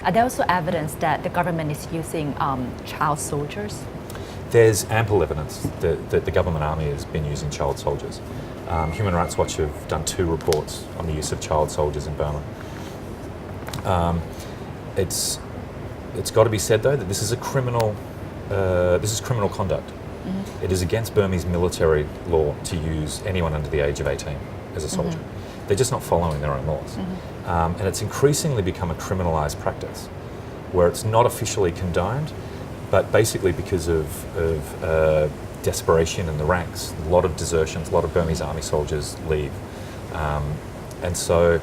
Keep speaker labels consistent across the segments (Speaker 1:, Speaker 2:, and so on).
Speaker 1: Are there also evidence that the government is using child soldiers?
Speaker 2: There's ample evidence that the government army has been using child soldiers. Human Rights Watch have done 2 reports on the use of child soldiers in Burma. It's got to be said though that this is criminal conduct. Mm-hmm. It is against Burmese military law to use anyone under the age of 18 as a soldier. Mm-hmm. They're just not following their own laws. Mm-hmm. And it's increasingly become a criminalised practice where it's not officially condoned, but basically because of desperation in the ranks, a lot of desertions, a lot of Burmese army soldiers leave. And so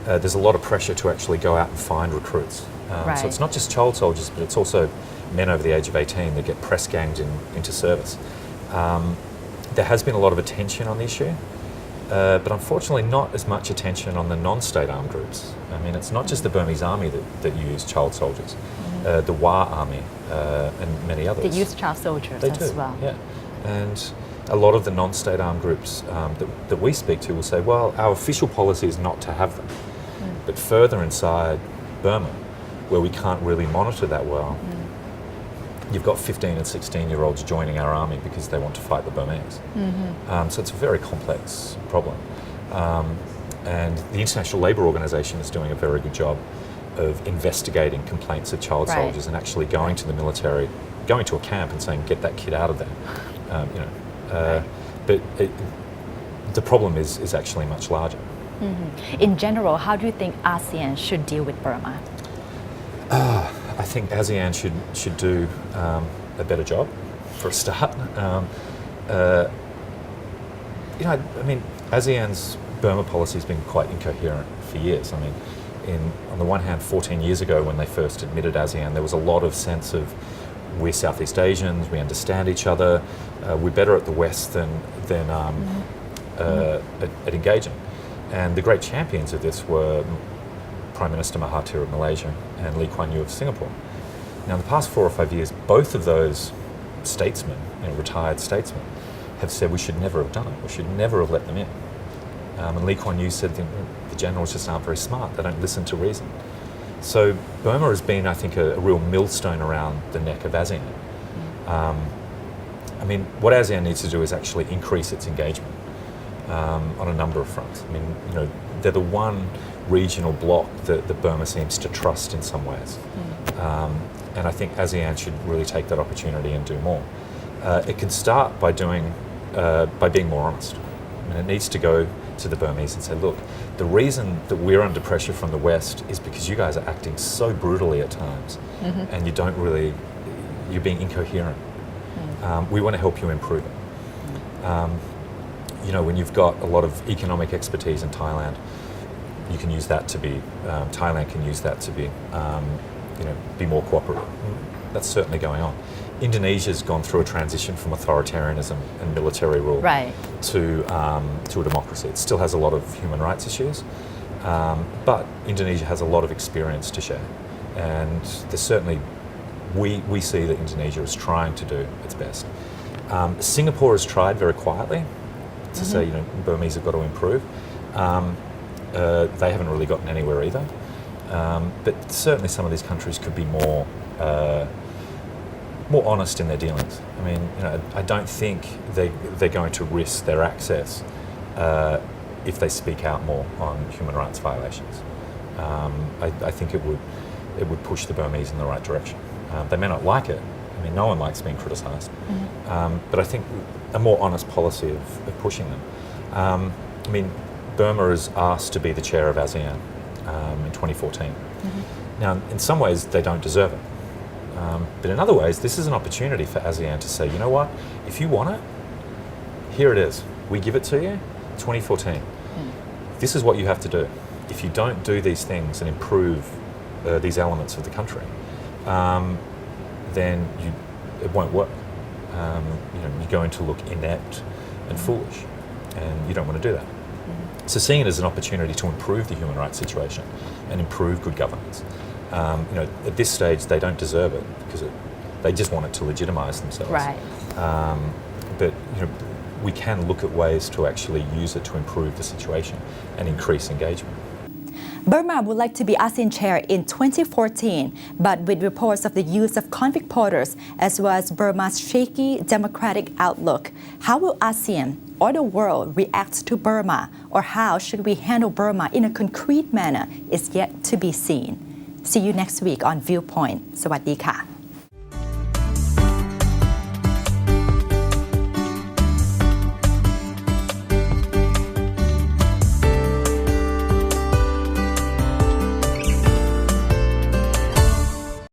Speaker 2: there's a lot of pressure to actually go out and find recruits.
Speaker 1: Right.
Speaker 2: So it's not just child soldiers, but it's also men over the age of 18 that get press ganged into service. There has been a lot of attention on the issue, but unfortunately not as much attention on the non-state armed groups. I mean, it's not just the Burmese army that use child soldiers. The Wa army and many others.
Speaker 1: They use child soldiers as well.
Speaker 2: Yeah. And a lot of the non-state armed groups that we speak to will say, well, our official policy is not to have them. But further inside Burma, where we can't really monitor that well, you've got 15 and 16-year-olds joining our army because they want to fight the Burmese. Mm-hmm. So it's a very complex problem. And the International Labour Organization is doing a very good job of investigating complaints of child soldiers and actually going to the military, going to a camp and saying, get that kid out of there. But the problem is actually much larger.
Speaker 1: Mm-hmm. In general, how do you think ASEAN should deal with Burma?
Speaker 2: I think ASEAN should do a better job for a start. I mean, ASEAN's Burma policy has been quite incoherent for years. I mean, on the one hand, 14 years ago when they first admitted ASEAN, there was a lot of sense of we're Southeast Asians, we understand each other, we're better at the West than at engaging. And the great champions of this were Prime Minister Mahathir of Malaysia and Lee Kuan Yew of Singapore. Now, in the past 4 or 5 years, both of those statesmen, retired statesmen, have said we should never have done it. We should never have let them in. And Lee Kuan Yew said the generals just aren't very smart. They don't listen to reason. So Burma has been, I think, a real millstone around the neck of ASEAN. I mean, what ASEAN needs to do is actually increase its engagement on a number of fronts. I mean, they're the one regional bloc that Burma seems to trust in some ways. And I think ASEAN should really take that opportunity and do more. It can start by being more honest. I mean, it needs to go to the Burmese and say, look, the reason that we're under pressure from the West is because you guys are acting so brutally at times, and you're being incoherent. We want to help you improve it. When you've got a lot of economic expertise in Thailand, you can use that to be, Thailand can use that to be more cooperative. That's certainly going on. Indonesia's gone through a transition from authoritarianism and military rule to a democracy. It still has a lot of human rights issues, but Indonesia has a lot of experience to share. And there's certainly, we see that Indonesia is trying to do its best. Singapore has tried very quietly to say, Burmese have got to improve. They haven't really gotten anywhere either. But certainly some of these countries could be more honest in their dealings. I mean, I don't think they're going to risk their access if they speak out more on human rights violations. I think it would push the Burmese in the right direction. They may not like it. I mean, no one likes being criticised. But I think a more honest policy of pushing them. I mean, Burma is asked to be the chair of ASEAN in 2014. Now, in some ways, they don't deserve it. But in other ways, this is an opportunity for ASEAN to say, you know what, if you want it, here it is. We give it to you, 2014. This is what you have to do. If you don't do these things and improve these elements of the country, then it won't work. You're going to look inept and foolish, and you don't want to do that. So seeing it as an opportunity to improve the human rights situation and improve good governance. At this stage, they don't deserve it because they just want it to legitimise themselves.
Speaker 1: Right.
Speaker 2: But we can look at ways to actually use it to improve the situation and increase engagement.
Speaker 1: Burma would like to be ASEAN chair in 2014, but with reports of the use of convict porters as well as Burma's shaky democratic outlook, how will ASEAN or the world react to Burma, or how should we handle Burma in a concrete manner is yet to be seen. See you next week on Viewpoint. สวัสดีค่ะ